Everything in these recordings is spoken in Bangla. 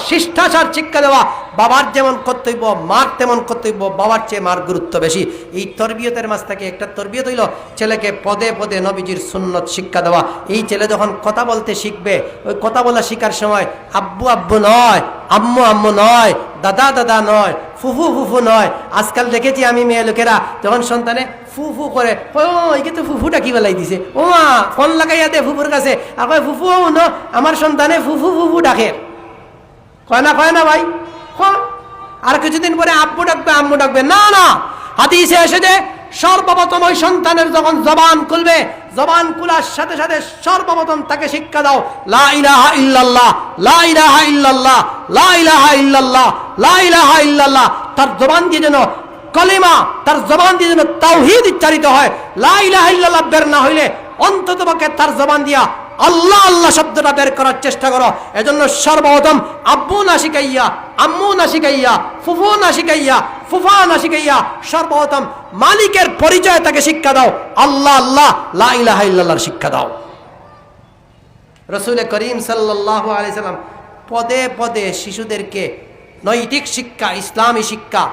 শিষ্টাচার শিক্ষা দেওয়া। বাবার যেমন কর্তব্য মার তেমন কর্তব্য, বাবার চেয়ে মার গুরুত্ব বেশি। এই তরবিয়তের মাঝ থেকে একটা তরবিয়ত হইল ছেলেকে পদে পদে নবীজির সুন্নত শিক্ষা দেওয়া। এই ছেলে যখন কথা বলতে শিখবে, ওই কথা বলা শিখার সময় আব্বু আব্বু নয়, আম্মু আম্মু নয়, দাদা দাদা নয়, ফুফু ফুফু নয়। আজকাল দেখেছি আমি মেয়ে লোকেরা যখন সন্তানে ফুফু করে, ও একে তো ফুফুটা কি বেলাই দিছে, ও মা ফোন লাগাইয়া দে ফুফুর কাছে, আর কয় ফুফু ন আমার সন্তানে ফুফু ফুফু ডাকে, কয় না ভাই। আর কিছুদিন পরে আব্বু ডাকবে আম্মু ডাকবে। না না, হাদিসে এসে যে সর্বপ্রথম ওই সন্তানের যখন জবান খুলবে, জবান খোলার সাথে সাথে সর্বপ্রথম তাকে শিক্ষা দাও লা ইলাহা ইল্লাল্লাহ, লা ইলাহা ইল্লাল্লাহ, লা ইলাহা ইল্লাল্লাহ, লা ইলাহা ইল্লাল্লাহ। তার জবান দিয়ে যেন কলিমা, তার জবান দিয়ে যেন তাওহীদ উচ্চারিত হয়। লা ইলাহা ইল্লাল্লাহ বের না হইলে অন্ততপক্ষে তার জবান দিয়া আল্লাহ আল্লাহ শব্দটা বের করার চেষ্টা করো। এজন্য সর্বপ্রথম আব্বু না শিখাইয়া, আম্মু না শিখাইয়া, ফুফু না শিখাইয়া, ফুফা না শিখাইয়া সর্বপ্রথম মালিকের পরিচয় তাকে শিক্ষা দাও, আল্লাহ আল্লাহ লা ইলাহা ইল্লাল্লাহর শিক্ষা দাও। রাসূল করিম সাল্লাল্লাহু আলাইহি সাল্লাম পদে পদে শিশুদেরকে নৈতিক শিক্ষা, ইসলামী শিক্ষা,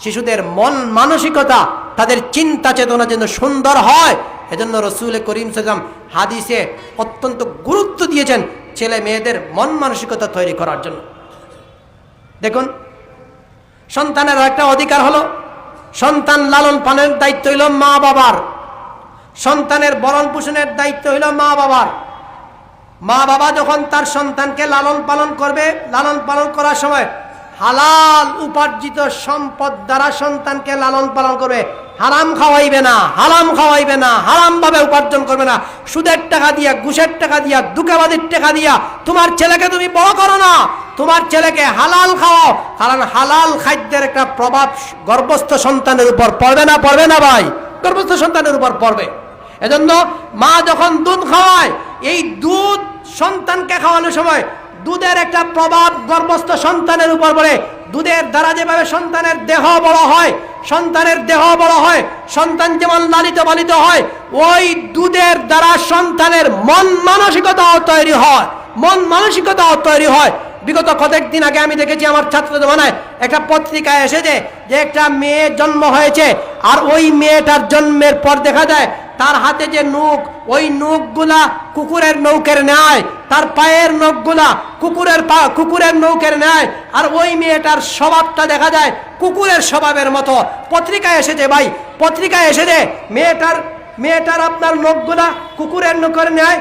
শিশুদের মন মানসিকতা, তাদের চিন্তা চেতনা যেন সুন্দর হয়, এজন্য রাসূল করিম সাল্লাল্লাহু আলাইহি ওয়াসাল্লাম হাদিসে অত্যন্ত গুরুত্ব দিয়েছেন ছেলে মেয়েদের মন মানসিকতা তৈরি করার জন্য। দেখুন, সন্তানের একটা অধিকার হলো সন্তান লালন পালনের দায়িত্ব হইল মা বাবার, সন্তানের ভরণ পোষণের দায়িত্ব হইল মা বাবার। মা বাবা যখন তার সন্তানকে লালন পালন করবে, লালন পালন করার সময় হালাল উপার্জিত সম্পদ দ্বারা সন্তানকে লালন পালন করবে। হারাম খাওয়াইবে না, হারাম খাওয়াইবে না, হারাম ভাবে উপার্জন করবে না। সুদের টাকা দিয়া, ঘুষের টাকা দিয়া, ধোঁকাবাজির টাকা দিয়া তোমার ছেলেকে তুমি বড় করো না। তোমার ছেলেকে হালাল খাওয়াও, কারণ হালাল খাদ্যের একটা প্রভাব গর্ভস্থ সন্তানের উপর পড়বে না, পড়বে না ভাই? গর্ভস্থ সন্তানের উপর পড়বে। এজন্য মা যখন দুধ খাওয়ায়, এই দুধ সন্তানকে খাওয়ানোর সময় দুধের একটা প্রভাব গর্ভস্থ সন্তানের উপর পড়ে। দুধের দ্বারা যেভাবে সন্তানের দেহ বড় হয়, সন্তানের দেহ বড় হয়, সন্তান যেমন লালিত পালিত হয়, ওই দুধের দ্বারা সন্তানের মন মানসিকতাও তৈরি হয়, মন মানসিকতাও তৈরি হয়। বিগত কয়েকদিন আগে আমি দেখেছি আমার ছাত্র জমানায় একটা পত্রিকায় এসেছে যে একটা মেয়ে জন্ম হয়েছে, আর ওই মেয়েটার জন্মের পর দেখা যায় তার হাতে যে নখ, ওই নখগুলা কুকুরের নৌকের ন্যায়, তার পায়ের নখগুলা কুকুরের নৌকের ন্যায়, আর ওই মেয়েটার স্বভাবটা দেখা যায় কুকুরের স্বভাবের মতো। পত্রিকায় এসেছে ভাই, পত্রিকায় এসেছে মেয়েটার আপনার নখগুলা কুকুরের নখের ন্যায়,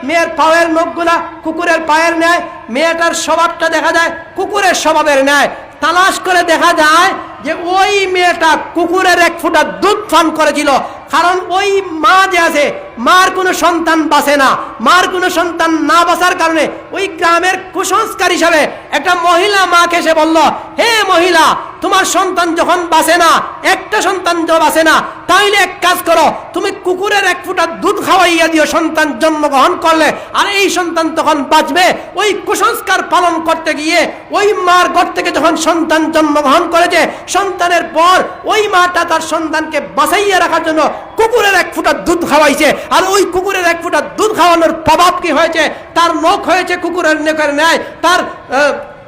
মেয়ের পায়ের নখগুলা কুকুরের পায়ের ন্যায়, মেয়েটার স্বভাবটা দেখা যায় কুকুরের স্বভাবের ন্যায়। তালাশ করে দেখা যায় যে ওই মেয়েটা কুকুরের এক ফোঁটা দুধ পান করেছিল। কারণ ওই মা যে আছে, মার কোনো সন্তান বাঁচে না। মার কোনো সন্তান না বাঁচার কারণে ওই গ্রামের কুসংস্কার হিসাবে একটা মহিলা মাকে এসে বলল, হে মহিলা, তোমার সন্তান যখন বাঁচে না, একটা সন্তান যখন বাঁচে না, তাইলে এক কাজ করো, তুমি কুকুরের এক ফোঁটা দুধ খাওয়াইয়া দিও সন্তান জন্মগ্রহণ করলে, আর এই সন্তান তখন বাঁচবে। ওই কুসংস্কার পালন করতে গিয়ে ওই মার ঘর থেকে যখন সন্তান জন্মগ্রহণ করেছে, সন্তানের পর ওই মাটা তার সন্তানকে বাঁচাইয়া রাখার জন্য কুকুরের এক ফোঁটা দুধ খাওয়াইছে। আর ওই কুকুরের এক ফোঁটা দুধ খাওয়ানোর প্রভাব কি হয়েছে? তার নখ হয়েছে কুকুরের নখের ন্যায়,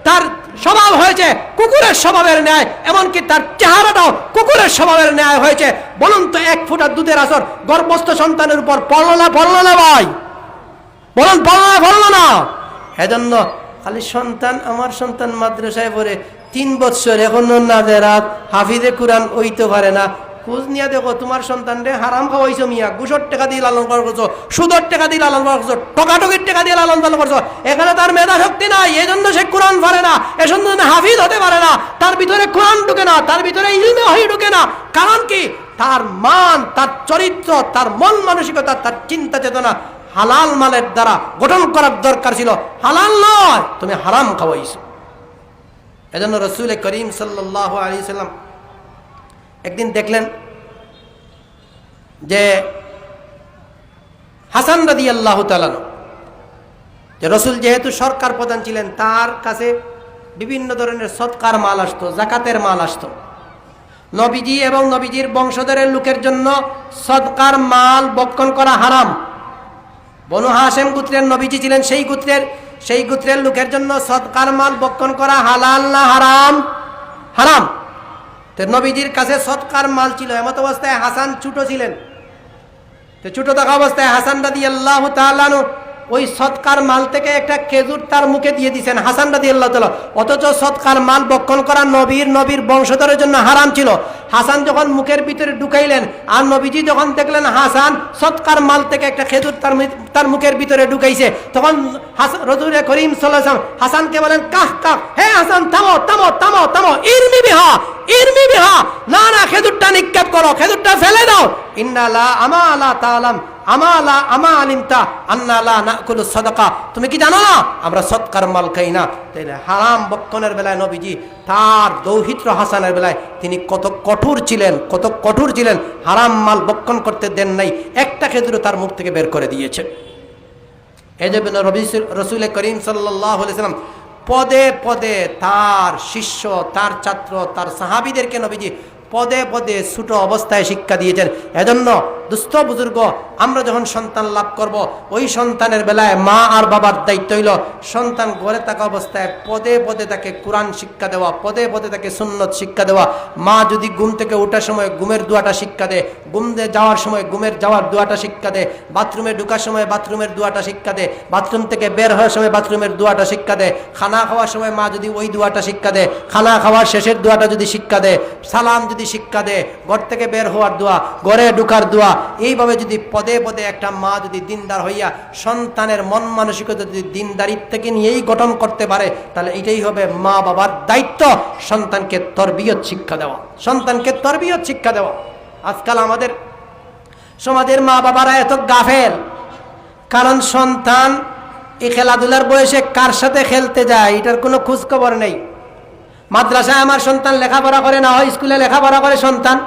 তার স্বভাব হয়েছে কুকুরের স্বভাবের ন্যায়, এমনকি তার চেহারাটাও কুকুরের স্বভাবের ন্যায় হয়েছে। বলুন তো, এক ফোঁটা দুধের আসর গর্ভস্থ সন্তানের উপর পড়লো না ভাই? বলুন, পড়লো না? এজন্য খালি সন্তান, আমার সন্তান মাদ্রাসায় পড়ে 3 বছর, এখনো নাজেরাত, হাফিজে কুরআন হইতে পারে না। খোঁজ নিয়ে দেখো, তোমার সন্তান রে হারাম খাওয়াইছো মিয়া, ঘুষের টাকা দিয়ে লালন পালন করছো, সুদের টাকা দিয়ে লালন পালন করছো, টকাটকির টাকা দিয়ে লালন পালন করছো। এখানে তার মেধা শক্তি নাই, এই জন্য সে কোরআন পারে না, এজন্য হাফিজ হতে পারে না, তার ভিতরে কোরআন ঢুকে না, তার ভিতরে ইলমে ওহী ঢুকে না। কারণ কি? তার মান, তার চরিত্র, তার মন মানসিকতা, তার চিন্তা চেতনা হালাল মালের দ্বারা গঠন করার দরকার ছিল, হালাল নয়, তুমি হারাম খাওয়াইছো। এজন্য রাসূল করিম সাল্লাল্লাহু আলাইহি সাল্লাম একদিন দেখলেন যে হাসান রাদিয়াল্লাহু তাআলা, যে রাসূল যেহেতু সরকার প্রধান ছিলেন, তার কাছে বিভিন্ন ধরনের সদকার মাল আসতো, যাকাতের মাল আসতো। নবীজি এবং নবীজির বংশধরের লোকের জন্য সদকার মাল বক্ষণ করা হারাম। বনু হাশেম গোত্রের নবীজি ছিলেন, সেই গোত্রের সেই গোত্রের লোকের জন্য সদকার মাল বক্ষণ করা হালাল না হারাম? হারাম। তো নবীজির কাছে সদকার মাল ছিল, এমত অবস্থায় হাসান ছোট ছিলেন। তো ছোট থাকা অবস্থায় হাসান রাদিয়াল্লাহু তাআলা আনহু ওই সদকার মাল থেকে একটা খেজুর তার মুখে দিয়ে দিয়েছেন হাসান রাদিয়াল্লাহু তাআলা। অথচ সদকার মাল বক্ষণ করা নবীর বংশধরের জন্য হারাম ছিল। হাসান যখন মুখের ভিতরে ঢুকাইলেন আর নবীজি যখন দেখলেন হাসান সদকার মাল থেকে একটা খেজুর তার মুখের ভিতরে ঢুকাইছে, তখন রাসূল করিম সাল্লাল্লাহু আলাইহি ওয়াসাল্লাম হাসানকে বলেন, কাহ কাহ, হে হাসান থামো থামো থামো থামো, ইরমি বিহা না না, খেজুরটা নিক্ষেপ করো, খেজুরটা ফেলে দাও। ইন্না লা আমালা তাআলাম আমালা আমা আলিমতা আন্না লা নাকুলু সাদাকা, তুমি কি জানো না আমরা সদকার মাল খাই না? তাইলে হারাম বক্ষণের বেলায় নবীজি তার দৌহিত্র হাসানের বেলায় তিনি কত কঠোর ছিলেন, হারাম মাল বক্ষণ করতে দেন নাই, একটা খেজুর তার মুখ থেকে বের করে দিয়েছেন। এই যে রাসূল করিম সাল্লাল্লাহু আলাইহি ওয়াসাল্লাম পদে পদে তার শিষ্য, তার ছাত্র, তার সাহাবীদেরকে নবীজি পদে পদে ছোট অবস্থায় শিক্ষা দিয়েছেন। এজন্য দুস্থ বুজুর্গ, আমরা যখন সন্তান লাভ করব, ওই সন্তানের বেলায় মা আর বাবার দায়িত্ব হইল সন্তান ঘরে থাকা অবস্থায় পদে পদে তাকে কোরআন শিক্ষা দেওয়া, পদে পদে তাকে সুন্নত শিক্ষা দেওয়া। মা যদি ঘুম থেকে ওঠার সময় ঘুমের দোয়াটা শিক্ষা দেয়, ঘুমে যাওয়ার সময় ঘুমের যাওয়ার দোয়াটা শিক্ষা দেয়, বাথরুমে ঢোকার সময় বাথরুমের দোয়াটা শিক্ষা দেয়, বাথরুম থেকে বের হওয়ার সময় বাথরুমের দোয়াটা শিক্ষা দেয়, খানা খাওয়ার সময় মা যদি ওই দোয়াটা শিক্ষা দেয়, খানা খাওয়ার শেষের দোয়াটা যদি শিক্ষা দেয়, সালাম যদি শিক্ষা দেয়, ঘর থেকে বের হওয়ার দোয়া, ঘরে ঢোকার দোয়া, এইভাবে যদি পদে পদে একটা মা যদি দিনদার হইয়া সন্তানের মন মানসিকতা যদি দিনদারির থেকে নিয়েই গঠন করতে পারে, তাহলে এটাই হবে মা বাবার দায়িত্ব, সন্তানকে তরবিয়ত শিক্ষা দেওয়া। আজকাল আমাদের সমাজের মা বাবারা এত গাফেল, কারণ সন্তান এই খেলাধুলার বয়সে কার সাথে খেলতে যায় এটার কোনো খোঁজ খবর নেই। মাদ্রাসায় আমার সন্তান লেখাপড়া করে না হয়, স্কুলে লেখাপড়া করে সন্তান,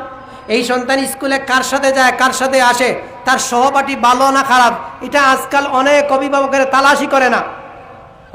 এই সন্তান স্কুলে কার সাথে যায়, কার সাথে আসে, তার সহপাঠী ভালো না খারাপ, এটা আজকাল অনেক অভিভাবকের তালাশি করে না।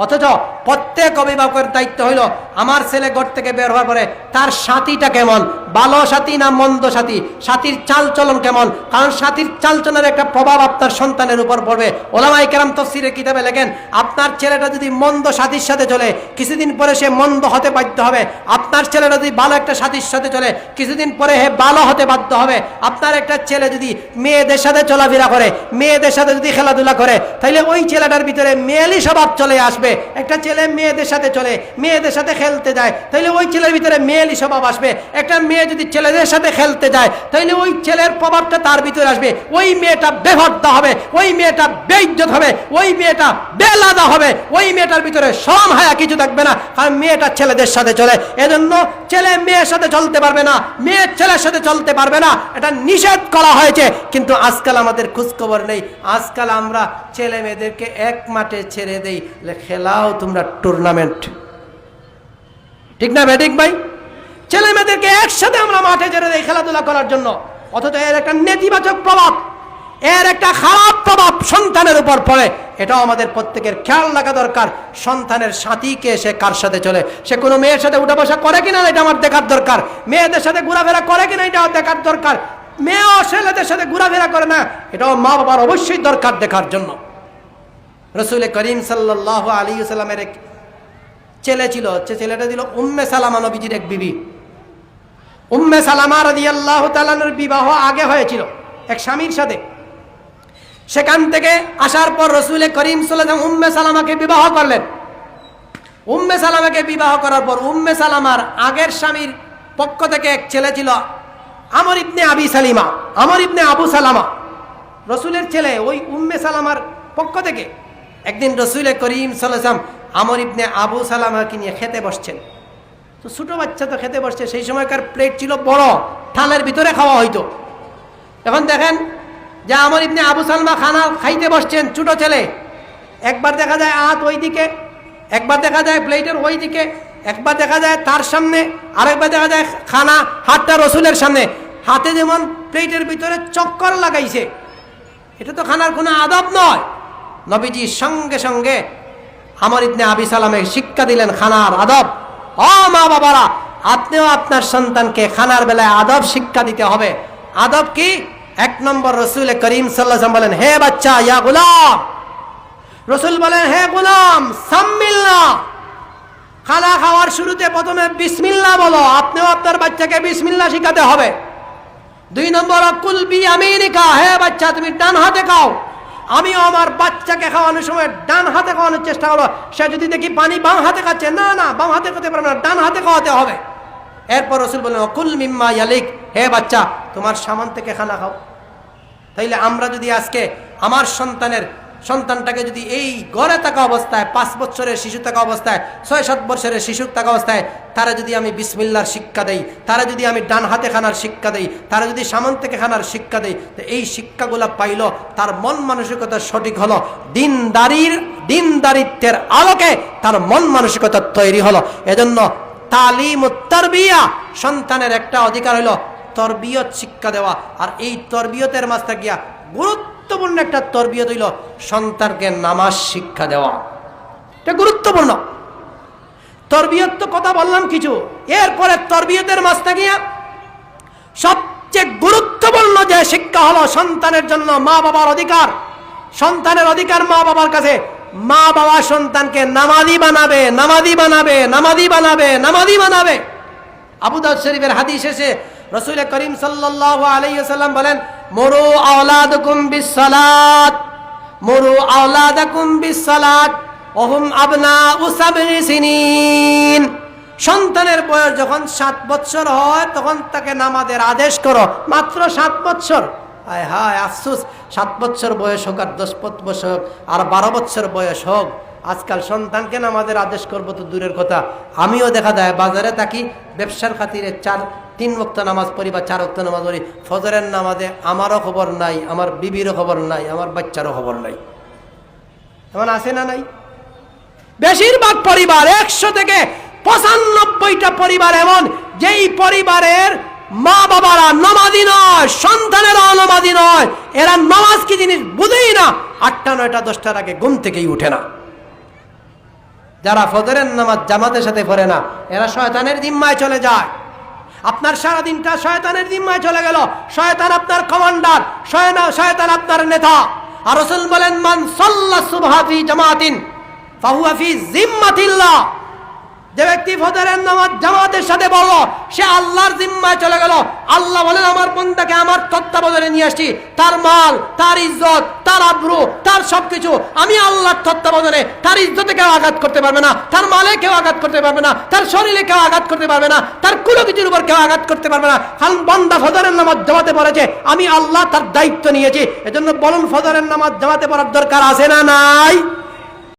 অথচ প্রত্যেক অভিভাবকের দায়িত্ব হইল আমার ছেলে ঘর থেকে বের হওয়ার পরে তার সাথীটা কেমন, ভালো সাথী না মন্দ সাথী, সাথীর চালচলন কেমন, কারণ সাথীর চালচলনের একটা প্রভাব আপনার সন্তানের উপর পড়বে। ওলামায়ে কেরাম তাফসীরের কিতাবে লেখেন, আপনার ছেলেটা যদি মন্দ সাথীর সাথে চলে কিছুদিন পরে সে মন্দ হতে বাধ্য হবে, আপনার ছেলেটা যদি ভালো একটা সাথীর সাথে চলে কিছুদিন পরে হে ভালো হতে বাধ্য হবে। আপনার একটা ছেলে যদি মেয়েদের সাথে চলাফেরা করে, মেয়েদের সাথে যদি খেলাধুলা করে, তাহলে ওই ছেলেটার ভিতরে মেয়েলি স্বভাব চলে আসবে। একটা ছেলে মেয়েদের সাথে চলে, মেয়েদের সাথে খেলতে যায়, তাহলে ওই ছেলের ভিতরে মেয়েলি স্বভাব আসবে। একটা মেয়ে যদি ছেলেদের সাথে খেলতে যায়, তাহলে ওই ছেলের প্রভাবটা তার ভিতরে আসবে। ওই মেয়েটা বেভদ্দা হবে, ওই মেয়েটা বেইজ্জত হবে, ওই মেয়েটা বেলাদা হবে, ওই মেয়েটার ভিতরে শরম হায়া কিছু থাকবে না, কারণ মেয়েটা ছেলেদের সাথে চলে। এজন্য ছেলে মেয়ের সাথে চলতে পারবে না, মেয়ে ছেলের সাথে চলতে পারবে না, এটা নিষেধ করা হয়েছে। কিন্তু আজকাল আমাদের খোঁজখবর নেই। আজকাল আমরা ছেলে মেয়েদেরকে এক মাঠে ছেড়ে দেই, খেলাও তোমরা টুর্নামেন্ট, ঠিক না বেঠিক ভাই? ছেলে মেয়েদেরকে একসাথে আমরা মাঠে ছেড়ে দেই খেলাধুলা করার জন্য, অথচ এর একটা নেতিবাচক প্রভাব, এর একটা খারাপ প্রভাব সন্তানের উপর পড়ে। এটাও আমাদের প্রত্যেকের খেয়াল রাখা দরকার। সন্তানের সাথীকে সে কার সাথে চলে, সে কোনো মেয়ের সাথে উঠা বসা করে কিনা এটা আমার দেখার দরকার, মেয়েদের সাথে ঘোরাফেরা করে কিনা এটাও দেখার দরকার। মেয়েও ছেলেদের সাথে ঘোরাফেরা করে না, এটাও মা বাবার অবশ্যই দরকার দেখার জন্য। রাসূল করিম সাল্লাল্লাহু আলাইহি ওয়াসাল্লামের এক ছেলে ছিল, সে ছেলেটা ছিল উম্মে সালামা, নবীজির এক বিবি। উম্মে সালামা রাদিয়াল্লাহু তাআলার বিবাহ আগে হয়েছিল এক স্বামীর সাথে। সেখান থেকে আসার পর রাসূল করিম সাল্লাল্লাহু আলাইহি ওয়াসাল্লাম উম্মে সালামাকে বিবাহ করলেন। উম্মে সালামাকে বিবাহ করার পর উম্মে সালামার আগের স্বামীর পক্ষ থেকে এক ছেলে ছিল আমর ইবনে আবি সালিমা, আমর ইবনে আবু সালামা, রাসূলের ছেলে। ওই উম্মে সালামার পক্ষ থেকে একদিন রাসূল করিম সাল্লাল্লাহু আলাইহি ওয়াসাল্লাম আমর ইবনে আবু সালামাকে নিয়ে খেতে বসছেন। তো ছোট বাচ্চা তো খেতে বসছে, সেই সময়কার প্লেট ছিল বড়, থালের ভিতরে খাওয়া হইতো। এখন দেখেন যে আমর ইবনে আবু সালামা খানা খাইতে বসছেন, ছোট ছেলে। একবার দেখা যায় হাত ওই দিকে, একবার দেখা যায় প্লেটের ওই দিকে, একবার দেখা যায় তার সামনে, আরেকবার দেখা যায় খানা হাতটা রাসূলের সামনে, হাতে যেমন প্লেটের ভিতরে চক্কর লাগাইছে। এটা তো খানার কোনো আদব নয়। নবীজি সঙ্গে সঙ্গে আমর ইবনে আবি সালামকে শিক্ষা দিলেন খানার আদব। ও মা বাবারা, আপনিও আপনার সন্তানকে খানার বেলায় আদব শিক্ষা দিতে হবে। আদব কি? এক নম্বর রাসূল করিম সাল্লাল্লাহু আলাইহি ওয়াসাল্লাম বলেন, হে বাচ্চা, ইয়া গোলাম, রাসূল বলেন, হে গোলাম সাম্মিল্লাহ, খানা খাওয়ার শুরুতে প্রথমে বিসমিল্লাহ বলো। আপনিও আপনার বাচ্চাকে বিসমিল্লাহ শিখাতে হবে। 2 নম্বর, কুল বিয়ামিনিকা, হে বাচ্চা তুমি ডান হাতে খাও। আমিও আমার বাচ্চাকে খাওয়ানোর সময় ডান হাতে খাওয়ানোর চেষ্টা করবো। সে যদি দেখি পানি বাম হাতে খাচ্ছে, না না বাম হাতে খেতে পারবে না, ডান হাতে খাওয়াতে হবে। এরপর রাসূল বলেন, কুল মিম্মা ইয়ালিক, হে বাচ্চা তোমার সামান থেকে খানা খাও। তাইলে আমরা যদি আজকে আমার সন্তানটাকে যদি এই ঘরে থাকা অবস্থায়, 5 বছরের শিশু থাকা অবস্থায়, 6-7 বছরের শিশু থাকা অবস্থায় তারা যদি আমি বিসমিল্লাহর শিক্ষা দেই, তারা যদি আমি ডান হাতে খানার শিক্ষা দেই, তারা যদি সামান থেকে খানার শিক্ষা দেই, তো এই শিক্ষাগুলো পাইল, তার মন মানসিকতা সঠিক হলো, দিনদারিত্বের আলোকে তার মন মানসিকতা তৈরি হলো। এজন্য তালিম ও তারবিয়া, সন্তানের একটা অধিকার হলো তরবিয়ত শিক্ষা দেওয়া। আর এই তরবিয়তের মাঝে গিয়া গুরুত্বপূর্ণ একটা তরবিয়ত হইল সন্তানকে নামাজ শিক্ষা দেওয়া। এটা গুরুত্বপূর্ণ। তরবিয়ত তো কথা বললাম কিছু, এরপরে তরবিয়তের মাঝে গিয়া সবচেয়ে গুরুত্বপূর্ণ যে শিক্ষা হলো সন্তানের জন্য মা বাবার অধিকার। সন্তানের অধিকার মা বাবার কাছে। মা বাবা সন্তানকে নামাজি বানাবে, নামাজি বানাবে, নামাজি বানাবে, নামাজি বানাবে। আবু দাউদ শরীফের হাদিস এসে রাসূল করিম সাল্লাল্লাহু আলাইহি ওয়াসাল্লাম বলেন, মুরু আওলাদাকুম বিসসালাত, মুরু আওলাদাকুম বিসসালাত ওয়া হুম আবনাউ 7 সিনিন। সন্তানের বয়স যখন 7 বছর হয় তখন তাকে নামাজের আদেশ করো। মাত্র 7 বছর। হায় হায় আফসোস, 7 বছর বয়স হোক আর 10 বছর হোক আর 12 বছর বয়স হোক, আজকাল সন্তানকে নামাজের আদেশ করবো তো দূরের কথা। আমিও দেখা যায় বাজারে থাকি, ব্যবসার খাতিরে 3 ওয়াক্ত নামাজ পড়ি বা 4 ওয়াক্ত নামাজ পড়ি। ফজরের নামাজে আমারও খবর নাই, আমার বিবিরও খবর নাই, আমার বাচ্চারও খবর নাই। এমন আছে না নাই? বেশিরভাগ পরিবার, 100 থেকে 95টা পরিবার এমন, যেই পরিবারের মা বাবারা নামাজি নয়, সন্তানেরা নামাজি নয়। এরা নামাজ কি জিনিস বুঝেই না। 8টা 9টা 10টার আগে ঘুম থেকেই উঠে না। যারা ফজরের নামাজ জামাতের সাথে পড়ে না, এরা শয়তানের জিম্মায় চলে যায়। আপনার সারাদিনটা শয়তানের জিম্মায় চলে গেল। শয়তান আপনার কমান্ডার, শয়তান আপনার নেতা। আর রাসূল বলেন, মান সাল্লা সুবহা ফি জামাতিন ফাহুয়া ফি জিম্মাতিল্লাহ। যে ব্যক্তি ফজরের নামাজ জামাতের সাথে বলল, সে আল্লাহর জিম্মায় চলে গেল। আল্লাহ বলেন, আমার বান্দাকে আমার তত্ত্বাবধানে নিয়ে আসছি, তার মাল, তার ইজ্জত, তার আবরু, তার সবকিছু আমি আল্লাহর তত্ত্বাবধানে। তার ইজ্জতে কেউ আঘাত করতে পারবে না, তার মালে কেউ আঘাত করতে পারবে না, তার শরীরে কেউ আঘাত করতে পারবে না, তার কোনো কিছুর উপর কেউ আঘাত করতে পারবে না। কারণ বান্দা ফজরের নামাজ জামাতে পড়েছে, আমি আল্লাহ তার দায়িত্ব নিয়েছি। এজন্য বলুন, ফজরের নামাজ জামাতে পড়ার দরকার আছে না নাই?